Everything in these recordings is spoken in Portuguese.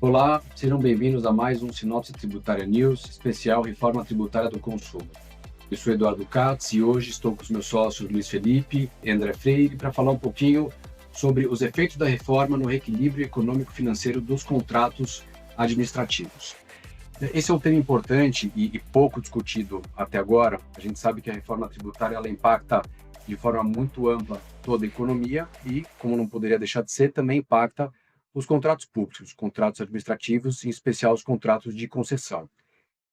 Olá, sejam bem-vindos a mais um Sinopse Tributária News, especial Reforma Tributária do Consumo. Eu sou Eduardo Katz e hoje estou com os meus sócios Luiz Felipe e André Freire para falar um pouquinho sobre os efeitos da reforma no reequilíbrio econômico-financeiro dos contratos administrativos. Esse é um tema importante e pouco discutido até agora. A gente sabe que a reforma tributária ela impacta de forma muito ampla toda a economia e, como não poderia deixar de ser, também impacta os contratos públicos, os contratos administrativos, em especial os contratos de concessão.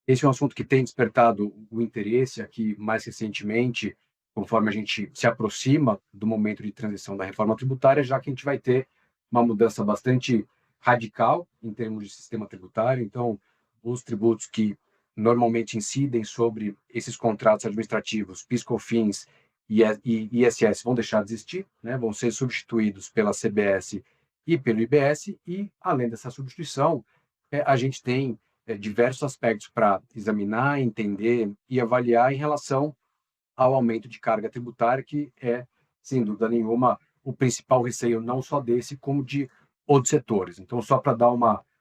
Esse é um assunto que tem despertado o interesse aqui mais recentemente, conforme a gente se aproxima do momento de transição da reforma tributária, já que a gente vai ter uma mudança bastante radical em termos de sistema tributário. Então, os tributos que normalmente incidem sobre esses contratos administrativos, PIS/COFINS e ISS, vão deixar de existir, né? Vão ser substituídos pela CBS e pelo IBS, e, além dessa substituição, a gente tem diversos aspectos para examinar, entender e avaliar em relação ao aumento de carga tributária, que é, sem dúvida nenhuma, o principal receio não só desse, como de outros setores. Então, só para dar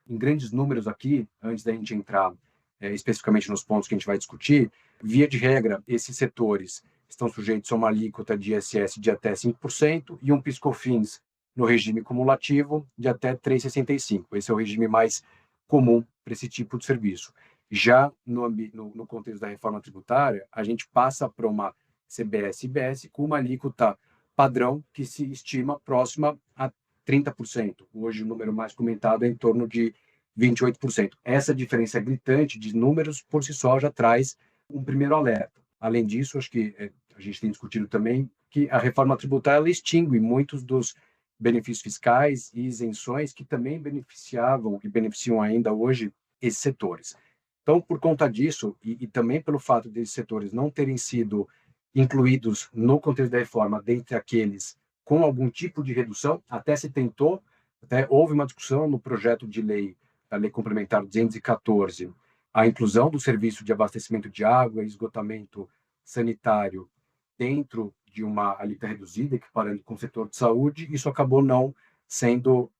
em grandes números aqui, antes da gente entrar especificamente nos pontos que a gente vai discutir, via de regra, esses setores estão sujeitos a uma alíquota de ISS de até 5% e um PIS/COFINS no regime cumulativo de até 3,65%. Esse é o regime mais comum para esse tipo de serviço. Já no contexto da reforma tributária, a gente passa para uma CBS-IBS com uma alíquota padrão que se estima próxima a 30%. Hoje, o número mais comentado é em torno de 28%. Essa diferença gritante de números, por si só, já traz um primeiro alerta. Além disso, acho que a gente tem discutido também que a reforma tributária ela extingue muitos dos benefícios fiscais e isenções que também beneficiavam e beneficiam ainda hoje esses setores. Então, por conta disso, e também pelo fato desses setores não terem sido incluídos no contexto da reforma, dentre aqueles com algum tipo de redução, até se tentou, até houve uma discussão no projeto de lei, da Lei Complementar 214, a inclusão do serviço de abastecimento de água e esgotamento sanitário dentro de uma alíquota reduzida, equiparando com o setor de saúde, isso acabou não sendo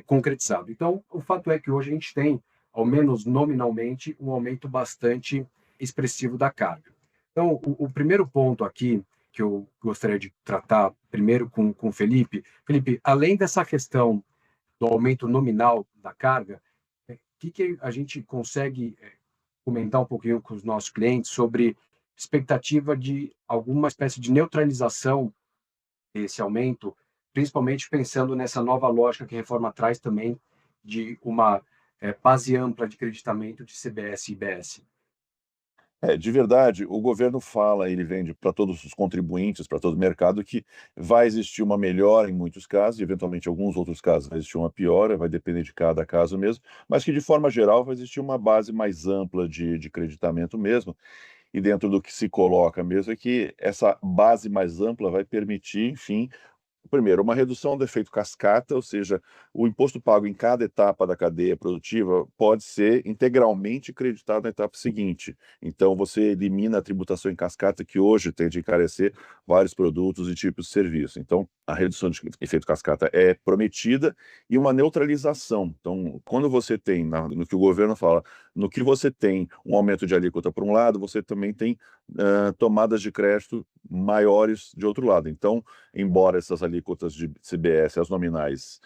concretizado. Então, o fato é que hoje a gente tem, ao menos nominalmente, um aumento bastante expressivo da carga. Então, o primeiro ponto aqui que eu gostaria de tratar primeiro com o Felipe. Felipe, além dessa questão do aumento nominal da carga, o que a gente consegue comentar um pouquinho com os nossos clientes sobre expectativa de alguma espécie de neutralização desse aumento, principalmente pensando nessa nova lógica que a reforma traz também de uma base ampla de creditamento de CBS e IBS. De verdade, o governo fala, ele vende para todos os contribuintes, para todo o mercado, que vai existir uma melhora em muitos casos, e eventualmente em alguns outros casos vai existir uma piora, vai depender de cada caso mesmo, mas que de forma geral vai existir uma base mais ampla de creditamento mesmo, e dentro do que se coloca mesmo é que essa base mais ampla vai permitir, enfim, primeiro, uma redução do efeito cascata, ou seja, o imposto pago em cada etapa da cadeia produtiva pode ser integralmente creditado na etapa seguinte. Então, você elimina a tributação em cascata, que hoje tende a encarecer vários produtos e tipos de serviço. Então, a redução de efeito cascata é prometida e uma neutralização. Então, quando você tem, no que o governo fala, no que você tem um aumento de alíquota por um lado, você também tem tomadas de crédito maiores de outro lado. Então, embora essas alíquotas de CBS, as nominais,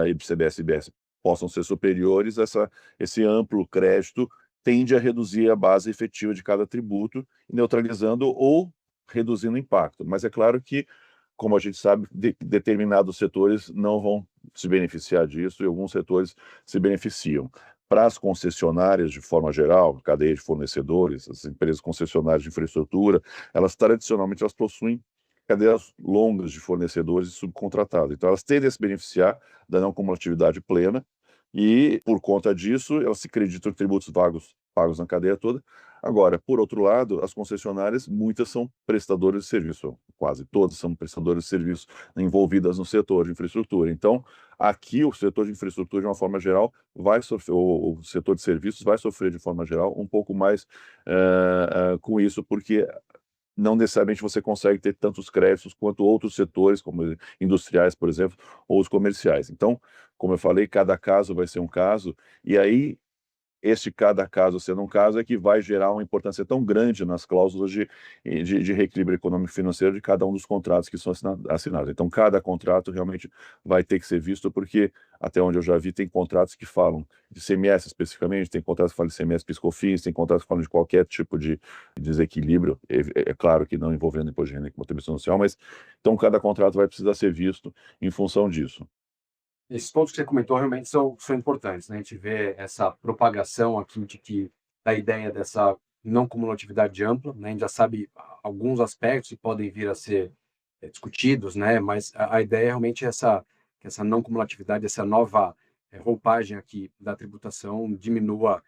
e de CBS e IBS possam ser superiores, esse amplo crédito tende a reduzir a base efetiva de cada tributo, neutralizando ou reduzindo o impacto. Mas é claro que, como a gente sabe, determinados setores não vão se beneficiar disso e alguns setores se beneficiam. Para as concessionárias, de forma geral, cadeia de fornecedores, as empresas concessionárias de infraestrutura, elas tradicionalmente elas possuem cadeias longas de fornecedores e subcontratados. Então, elas tendem a se beneficiar da não cumulatividade plena e, por conta disso, elas se creditam em tributos pagos na cadeia toda. Agora, por outro lado, as concessionárias, muitas são prestadoras de serviço, quase todas são prestadoras de serviço envolvidas no setor de infraestrutura. Então, aqui o setor de infraestrutura, de uma forma geral, vai sofrer, o setor de serviços vai sofrer, de forma geral, um pouco mais com isso, porque não necessariamente você consegue ter tantos créditos quanto outros setores, como industriais, por exemplo, ou os comerciais. Então, como eu falei, cada caso vai ser um caso, e aí este cada caso sendo um caso é que vai gerar uma importância tão grande nas cláusulas de reequilíbrio econômico financeiro de cada um dos contratos que são assinados. Então, cada contrato realmente vai ter que ser visto, porque, até onde eu já vi, tem contratos que falam de CMS especificamente, tem contratos que falam de CMS PiscoFins, tem contratos que falam de qualquer tipo de desequilíbrio, é claro que não envolvendo imposto de renda e contribuição social, mas então cada contrato vai precisar ser visto em função disso. Esses pontos que você comentou realmente são importantes, né? A gente vê essa propagação aqui da ideia dessa não cumulatividade ampla, né? A gente já sabe alguns aspectos que podem vir a ser discutidos, né? Mas a ideia é realmente que essa não cumulatividade, essa nova roupagem aqui da tributação diminua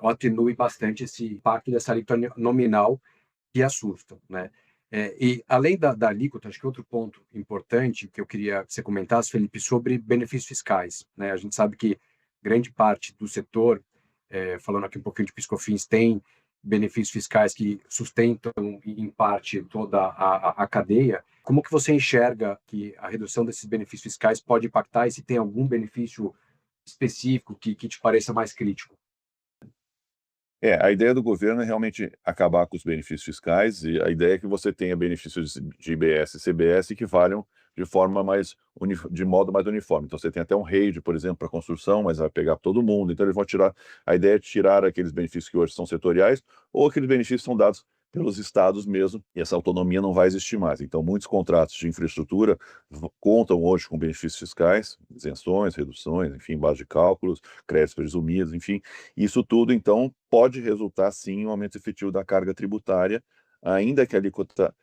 ou atenue bastante esse impacto dessa alíquota nominal que assusta, né? E além da alíquota, acho que outro ponto importante que eu queria que você comentasse, Felipe, sobre benefícios fiscais, né? A gente sabe que grande parte do setor, falando aqui um pouquinho de PiscoFins, tem benefícios fiscais que sustentam, em parte, toda a cadeia. Como que você enxerga que a redução desses benefícios fiscais pode impactar e se tem algum benefício específico que te pareça mais crítico? A ideia do governo é realmente acabar com os benefícios fiscais, e a ideia é que você tenha benefícios de IBS e CBS que valham de forma de modo mais uniforme. Então você tem até um REID, por exemplo, para construção, mas vai pegar todo mundo. Então eles vão tirar, a ideia é tirar aqueles benefícios que hoje são setoriais, ou aqueles benefícios que são dados pelos estados mesmo, e essa autonomia não vai existir mais. Então muitos contratos de infraestrutura contam hoje com benefícios fiscais, isenções, reduções, enfim, base de cálculos, créditos presumidos, enfim, isso tudo, então, pode resultar, sim, em um aumento efetivo da carga tributária, ainda que a alíquota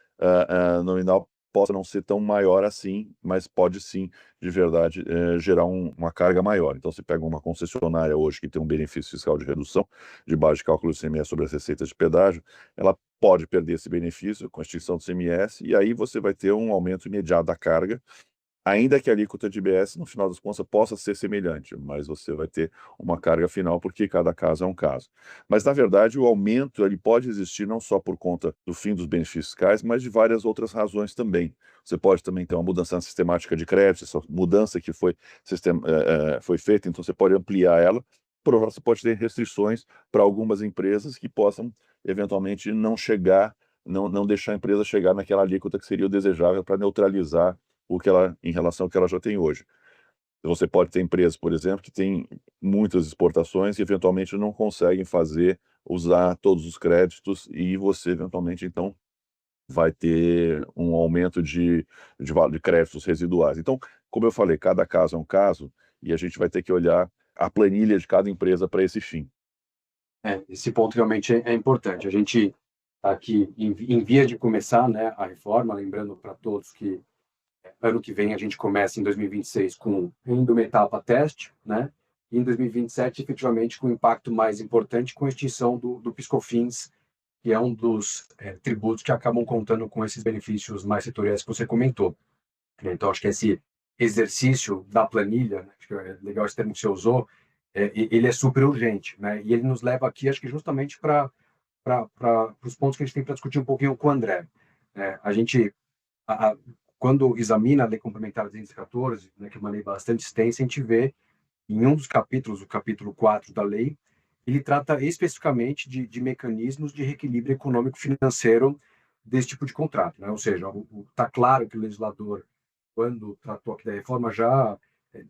nominal possa não ser tão maior assim, mas pode sim, de verdade, gerar uma carga maior. Então, você pega uma concessionária hoje que tem um benefício fiscal de redução de base de cálculo do ICMS sobre as receitas de pedágio, ela pode perder esse benefício com a extinção do ICMS, e aí você vai ter um aumento imediato da carga, ainda que a alíquota de IBS, no final das contas, possa ser semelhante, mas você vai ter uma carga final, porque cada caso é um caso. Mas, na verdade, o aumento ele pode existir não só por conta do fim dos benefícios fiscais, mas de várias outras razões também. Você pode também ter uma mudança na sistemática de crédito, essa mudança que foi feita, então você pode ampliar ela. Por outro lado, você pode ter restrições para algumas empresas que possam, eventualmente, não deixar a empresa chegar naquela alíquota que seria o desejável para neutralizar em relação ao que ela já tem hoje. Você pode ter empresas, por exemplo, que têm muitas exportações e eventualmente não conseguem usar todos os créditos, e você eventualmente então vai ter um aumento de créditos residuais. Então, como eu falei, cada caso é um caso, e a gente vai ter que olhar a planilha de cada empresa para esse fim. Esse ponto realmente é importante. A gente está aqui em via de começar, né, a reforma, lembrando para todos que ano que vem a gente começa em 2026 com ainda uma etapa teste, né? E em 2027, efetivamente, com o impacto mais importante, com a extinção do PiscoFins, que é um dos tributos que acabam contando com esses benefícios mais setoriais que você comentou. Então, acho que esse exercício da planilha, né, acho que é legal esse termo que você usou, ele é super urgente, né? E ele nos leva aqui, acho que justamente para os pontos que a gente tem para discutir um pouquinho com o André. A gente a- quando examina a Lei Complementar 214, né, que é uma lei bastante extensa, a gente vê em um dos capítulos, o capítulo 4 da lei, ele trata especificamente de mecanismos de reequilíbrio econômico-financeiro desse tipo de contrato, né? Ou seja, está claro que o legislador, quando tratou aqui da reforma, já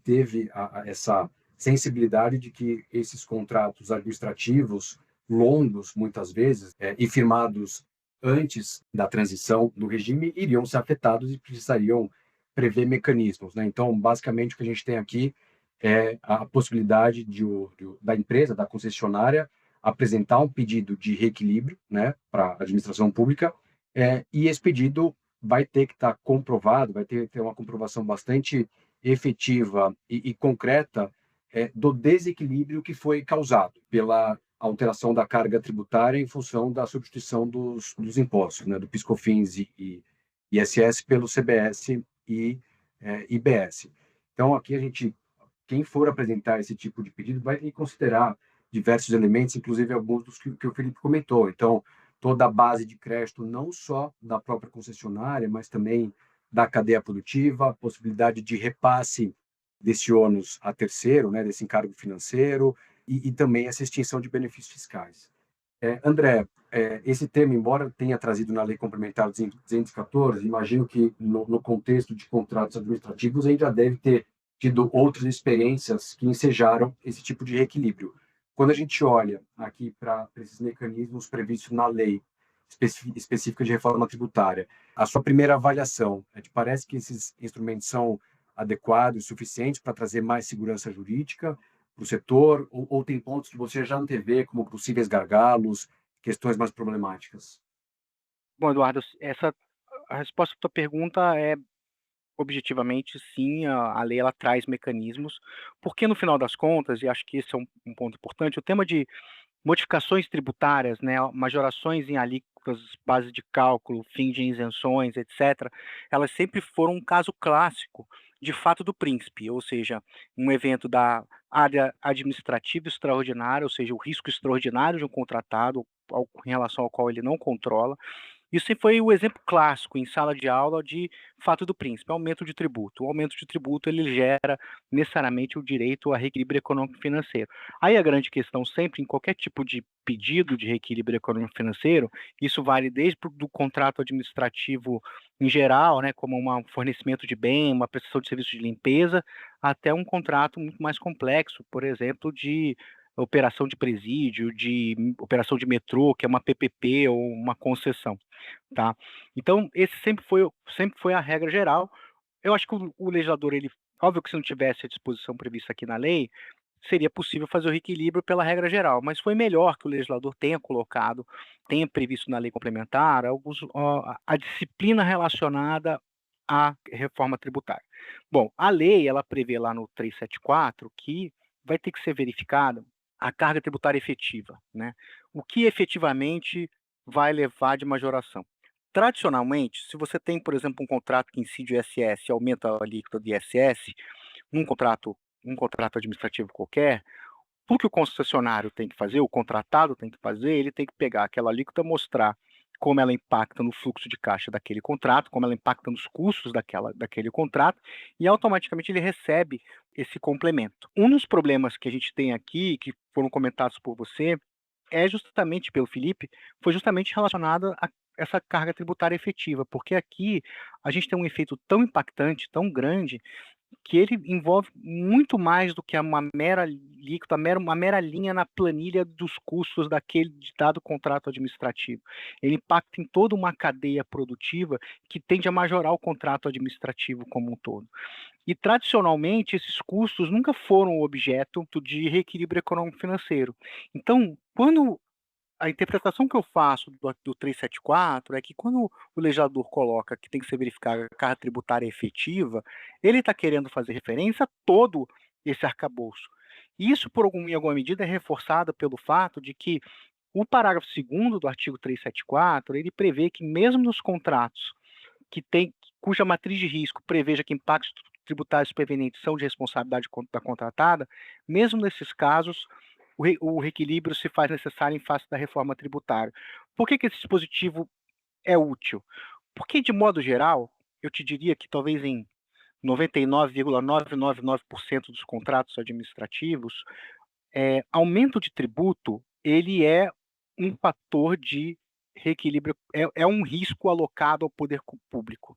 teve essa sensibilidade de que esses contratos administrativos longos, muitas vezes, e firmados antes da transição do regime, iriam ser afetados e precisariam prever mecanismos, né? Então, basicamente, o que a gente tem aqui é a possibilidade da empresa, da concessionária, apresentar um pedido de reequilíbrio, né, para a administração pública, e esse pedido vai ter que estar comprovado, vai ter que ter uma comprovação bastante efetiva e concreta do desequilíbrio que foi causado pela alteração da carga tributária em função da substituição dos impostos, né, do PiscoFins e ISS pelo CBS e IBS. Então, aqui quem for apresentar esse tipo de pedido vai ter que considerar diversos elementos, inclusive alguns dos que o Felipe comentou. Então, toda a base de crédito, não só da própria concessionária, mas também da cadeia produtiva, a possibilidade de repasse desse ônus a terceiro, né, desse encargo financeiro, e também essa extinção de benefícios fiscais. André, esse tema, embora tenha trazido na Lei Complementar 214, imagino que no contexto de contratos administrativos ainda deve ter tido outras experiências que ensejaram esse tipo de reequilíbrio. Quando a gente olha aqui para esses mecanismos previstos na lei específica de reforma tributária, a sua primeira avaliação, te parece que esses instrumentos são adequados, suficientes para trazer mais segurança jurídica para o setor, ou tem pontos que você já antevê como possíveis gargalos, questões mais problemáticas? Bom, Eduardo, a resposta à tua pergunta é objetivamente sim, a lei ela traz mecanismos, porque no final das contas, e acho que esse é um ponto importante, o tema de modificações tributárias, né, majorações em alíquotas, base de cálculo, fim de isenções, etc., elas sempre foram um caso clássico de fato do príncipe, ou seja, um evento da área administrativa extraordinária, ou seja, o risco extraordinário de um contratado em relação ao qual ele não controla. Isso foi o exemplo clássico em sala de aula de fato do príncipe, aumento de tributo. O aumento de tributo ele gera necessariamente o direito a reequilíbrio econômico financeiro. Aí a grande questão sempre em qualquer tipo de pedido de reequilíbrio econômico financeiro, isso vale desde do contrato administrativo em geral, né, como um fornecimento de bem, uma prestação de serviço de limpeza, até um contrato muito mais complexo, por exemplo, de operação de presídio, de operação de metrô, que é uma PPP ou uma concessão, tá? Então, esse sempre foi a regra geral. Eu acho que o legislador, ele, óbvio que se não tivesse a disposição prevista aqui na lei, seria possível fazer o reequilíbrio pela regra geral, mas foi melhor que o legislador tenha colocado, tenha previsto na lei complementar a disciplina relacionada à reforma tributária. Bom, a lei, ela prevê lá no 374 que vai ter que ser verificada a carga tributária efetiva, né? O que efetivamente vai levar de majoração. Tradicionalmente, se você tem, por exemplo, um contrato que incide o ISS e aumenta a alíquota do ISS, um contrato, um contrato administrativo qualquer, o que o concessionário tem que fazer, o contratado tem que fazer, ele tem que pegar aquela alíquota, mostrar como ela impacta no fluxo de caixa daquele contrato, como ela impacta nos custos daquele contrato, e automaticamente ele recebe esse complemento. Um dos problemas que a gente tem aqui, que foram comentados por você, é justamente pelo Felipe, foi justamente relacionado a essa carga tributária efetiva, porque aqui a gente tem um efeito tão impactante, tão grande, que ele envolve muito mais do que uma mera alíquota, uma mera linha na planilha dos custos daquele dado contrato administrativo. Ele impacta em toda uma cadeia produtiva que tende a majorar o contrato administrativo como um todo. E, tradicionalmente, esses custos nunca foram objeto de reequilíbrio econômico-financeiro. Então, quando a interpretação que eu faço do 374 é que quando o legislador coloca que tem que ser verificada a carga tributária efetiva, ele está querendo fazer referência a todo esse arcabouço. E isso, em alguma medida, é reforçado pelo fato de que o parágrafo 2º do artigo 374, ele prevê que mesmo nos contratos cuja matriz de risco preveja que impactos tributários supervenientes são de responsabilidade da contratada, mesmo nesses casos, o reequilíbrio se faz necessário em face da reforma tributária. Por que esse dispositivo é útil? Porque, de modo geral, eu te diria que talvez em 99,999% dos contratos administrativos, aumento de tributo, ele é um fator de reequilíbrio, é um risco alocado ao poder público.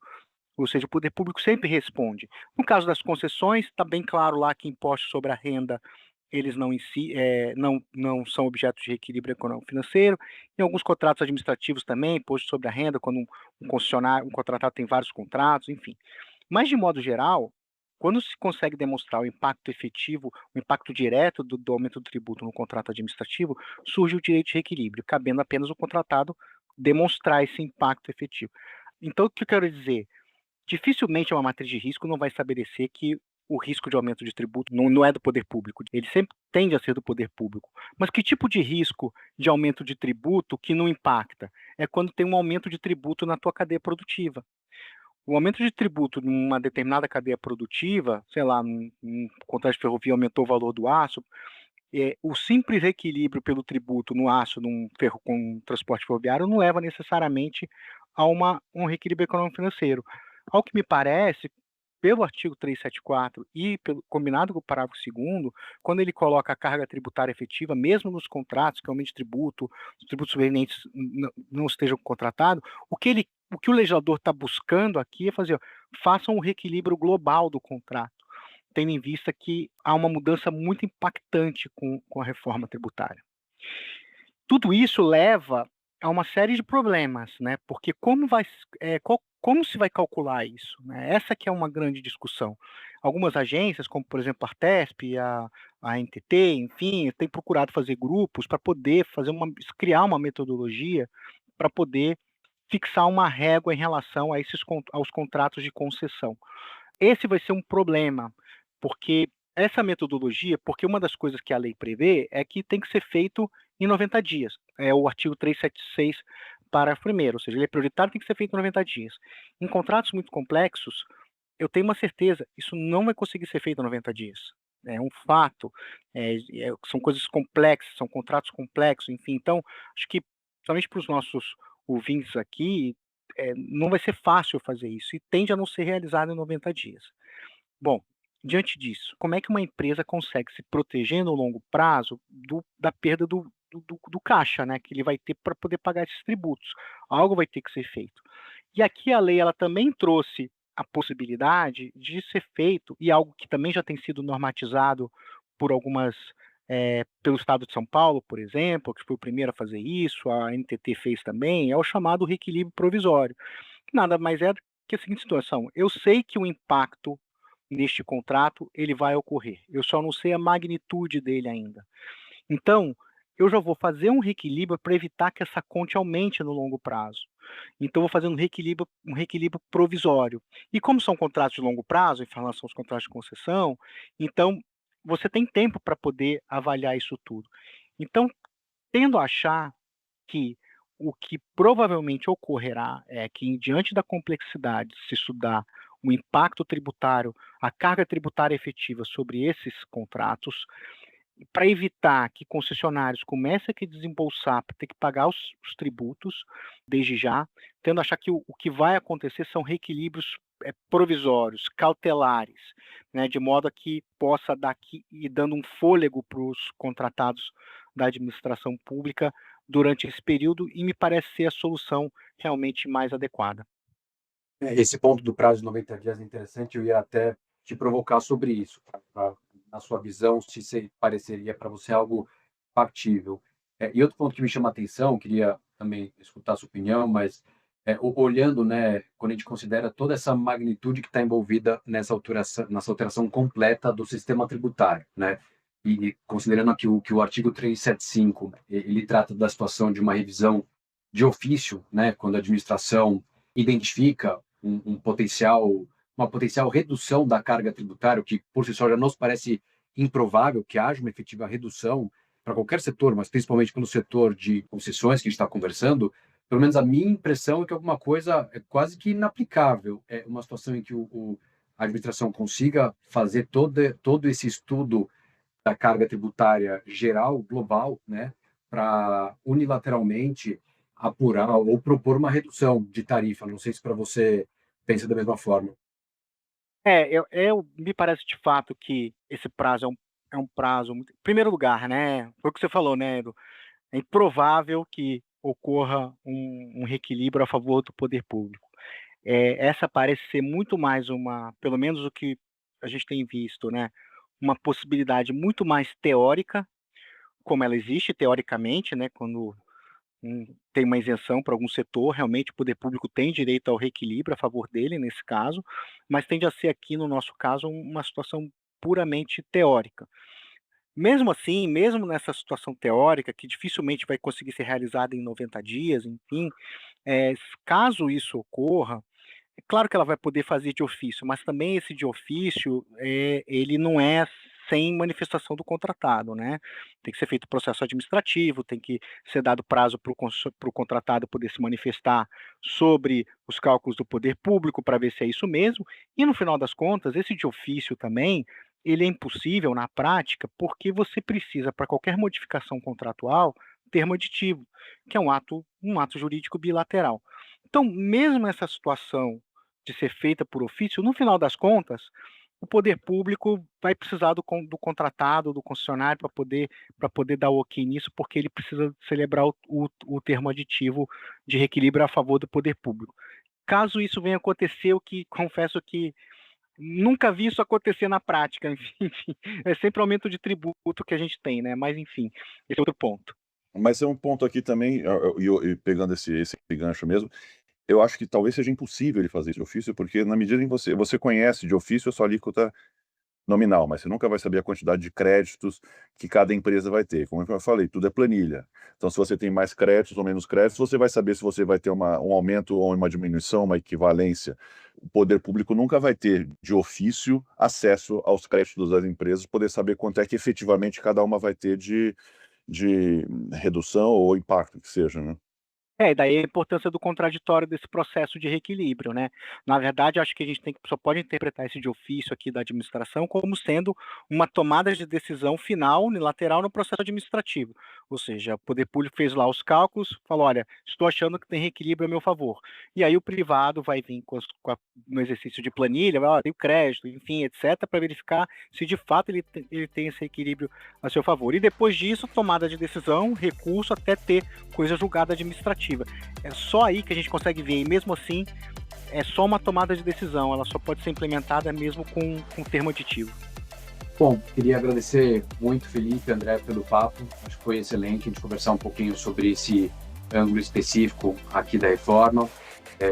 Ou seja, o poder público sempre responde. No caso das concessões, está bem claro lá que impostos sobre a renda eles não são objetos de reequilíbrio econômico-financeiro. Em alguns contratos administrativos também, imposto sobre a renda, quando um contratado tem vários contratos, enfim. Mas, de modo geral, quando se consegue demonstrar o impacto efetivo, o impacto direto do aumento do tributo no contrato administrativo, surge o direito de reequilíbrio, cabendo apenas o contratado demonstrar esse impacto efetivo. Então, o que eu quero dizer? Dificilmente uma matriz de risco não vai estabelecer que o risco de aumento de tributo não é do poder público, ele sempre tende a ser do poder público. Mas que tipo de risco de aumento de tributo que não impacta? É quando tem um aumento de tributo na tua cadeia produtiva. O aumento de tributo numa determinada cadeia produtiva, sei lá, um contrato de ferrovia aumentou o valor do aço, o simples equilíbrio pelo tributo no aço, num ferro com transporte ferroviário, não leva necessariamente a um reequilíbrio econômico-financeiro. Ao que me parece, pelo artigo 374 e combinado com o parágrafo 2º, quando ele coloca a carga tributária efetiva, mesmo nos contratos que aumente tributo, os tributos provenientes não estejam contratados, o que o legislador está buscando aqui é fazer, faça um reequilíbrio global do contrato, tendo em vista que há uma mudança muito impactante com a reforma tributária. Tudo isso leva a uma série de problemas, né? Porque como se vai calcular isso, né? Essa que é uma grande discussão. Algumas agências, como por exemplo a Artesp, a NTT, enfim, têm procurado fazer grupos para poder criar uma metodologia para poder fixar uma régua em relação aos contratos de concessão. Esse vai ser um problema, porque porque uma das coisas que a lei prevê é que tem que ser feito em 90 dias. É o artigo 376, parágrafo 1º, ou seja, ele é prioritário, tem que ser feito em 90 dias. Em contratos muito complexos, eu tenho uma certeza, isso não vai conseguir ser feito em 90 dias. É um fato, são coisas complexas, são contratos complexos, enfim. Então, acho que, somente para os nossos ouvintes aqui, não vai ser fácil fazer isso, e tende a não ser realizado em 90 dias. Bom, diante disso, como é que uma empresa consegue se proteger no longo prazo da perda do caixa, né, que ele vai ter para poder pagar esses tributos? Algo vai ter que ser feito. E aqui a lei ela também trouxe a possibilidade de ser feito, e algo que também já tem sido normatizado por pelo Estado de São Paulo, por exemplo, que foi o primeiro a fazer isso, a NTT fez também, é o chamado reequilíbrio provisório. Nada mais é do que a seguinte situação: eu sei que o impacto neste contrato ele vai ocorrer, eu só não sei a magnitude dele ainda. Então, eu já vou fazer um reequilíbrio para evitar que essa conta aumente no longo prazo. Então, vou fazer um reequilíbrio provisório. E como são contratos de longo prazo, em relação aos contratos de concessão, então você tem tempo para poder avaliar isso tudo. Então, tendo a achar que o que provavelmente ocorrerá é que, diante da complexidade de se estudar o impacto tributário, a carga tributária efetiva sobre esses contratos, para evitar que concessionários comecem a desembolsar para ter que pagar os tributos, desde já, tendo a achar que o que vai acontecer são reequilíbrios provisórios, cautelares, né, de modo a que possa ir dando um fôlego para os contratados da administração pública durante esse período, e me parece ser a solução realmente mais adequada. Esse ponto do prazo de 90 dias é interessante, eu ia até te provocar sobre isso, na sua visão, se pareceria para você algo factível. E outro ponto que me chama a atenção, queria também escutar a sua opinião, mas olhando, né, quando a gente considera toda essa magnitude que está envolvida nessa alteração completa do sistema tributário, né, e considerando aqui que o artigo 375, ele trata da situação de uma revisão de ofício, né, quando a administração identifica uma potencial redução da carga tributária, o que por si só já nos parece improvável que haja uma efetiva redução para qualquer setor, mas principalmente pelo setor de concessões que a gente está conversando. Pelo menos a minha impressão é que alguma coisa é quase que inaplicável. É uma situação em que a administração consiga fazer todo esse estudo da carga tributária geral, global, né, para unilateralmente apurar ou propor uma redução de tarifa. Não sei se para você pensa da mesma forma. Me parece de fato que esse prazo é um prazo muito. Em primeiro lugar, né? Foi o que você falou, né, Edu? É improvável que ocorra um reequilíbrio a favor do poder público. Essa parece ser muito mais pelo menos o que a gente tem visto, né? Uma possibilidade muito mais teórica, como ela existe teoricamente, né? Quando tem uma isenção para algum setor, realmente o poder público tem direito ao reequilíbrio a favor dele, nesse caso, mas tende a ser aqui, no nosso caso, uma situação puramente teórica. Mesmo assim, mesmo nessa situação teórica, que dificilmente vai conseguir ser realizada em 90 dias, enfim, caso isso ocorra, é claro que ela vai poder fazer de ofício, mas também esse de ofício, ele não é sem manifestação do contratado, né? Tem que ser feito processo administrativo, tem que ser dado prazo para o contratado poder se manifestar sobre os cálculos do poder público para ver se é isso mesmo. E no final das contas, esse de ofício também, ele é impossível na prática porque você precisa, para qualquer modificação contratual, termo aditivo, que é um ato jurídico bilateral. Então, mesmo essa situação de ser feita por ofício, no final das contas, o poder público vai precisar do contratado, do concessionário, para poder dar o ok nisso, porque ele precisa celebrar o termo aditivo de reequilíbrio a favor do poder público. Caso isso venha acontecer, o que confesso que nunca vi isso acontecer na prática, enfim, é sempre aumento de tributo que a gente tem, né? Mas enfim, esse é outro ponto. Mas é um ponto aqui também, e pegando esse gancho mesmo, eu acho que talvez seja impossível ele fazer isso de ofício, porque na medida em que você conhece de ofício a sua alíquota nominal, mas você nunca vai saber a quantidade de créditos que cada empresa vai ter. Como eu falei, tudo é planilha. Então, se você tem mais créditos ou menos créditos, você vai saber se você vai ter um aumento ou uma diminuição, uma equivalência. O poder público nunca vai ter, de ofício, acesso aos créditos das empresas, poder saber quanto é que efetivamente cada uma vai ter de redução ou impacto que seja, né? E daí a importância do contraditório desse processo de reequilíbrio, né. Na verdade, acho que a gente só pode interpretar esse de ofício aqui da administração como sendo uma tomada de decisão final, unilateral, no processo administrativo. Ou seja, o poder público fez lá os cálculos, falou: "Olha, estou achando que tem reequilíbrio a meu favor". E aí o privado vai vir no exercício de planilha, vai: "Ó, tem o crédito", enfim, etcétera, para verificar se de fato ele tem esse equilíbrio a seu favor. E depois disso, tomada de decisão, recurso, até ter coisa julgada administrativa. É só aí que a gente consegue ver, e mesmo assim, é só uma tomada de decisão, ela só pode ser implementada mesmo com termo aditivo. Bom, queria agradecer muito, Felipe, André, pelo papo. Acho que foi excelente a gente conversar um pouquinho sobre esse ângulo específico aqui da reforma.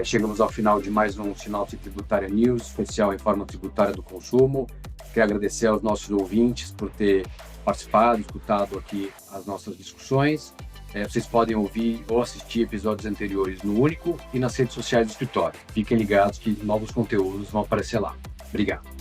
Chegamos ao final de mais um Sinopse Tributária News, especial Reforma Tributária do Consumo. Quero agradecer aos nossos ouvintes por ter participado, escutado aqui as nossas discussões. Vocês podem ouvir ou assistir episódios anteriores no Único e nas redes sociais do escritório. Fiquem ligados que novos conteúdos vão aparecer lá. Obrigado.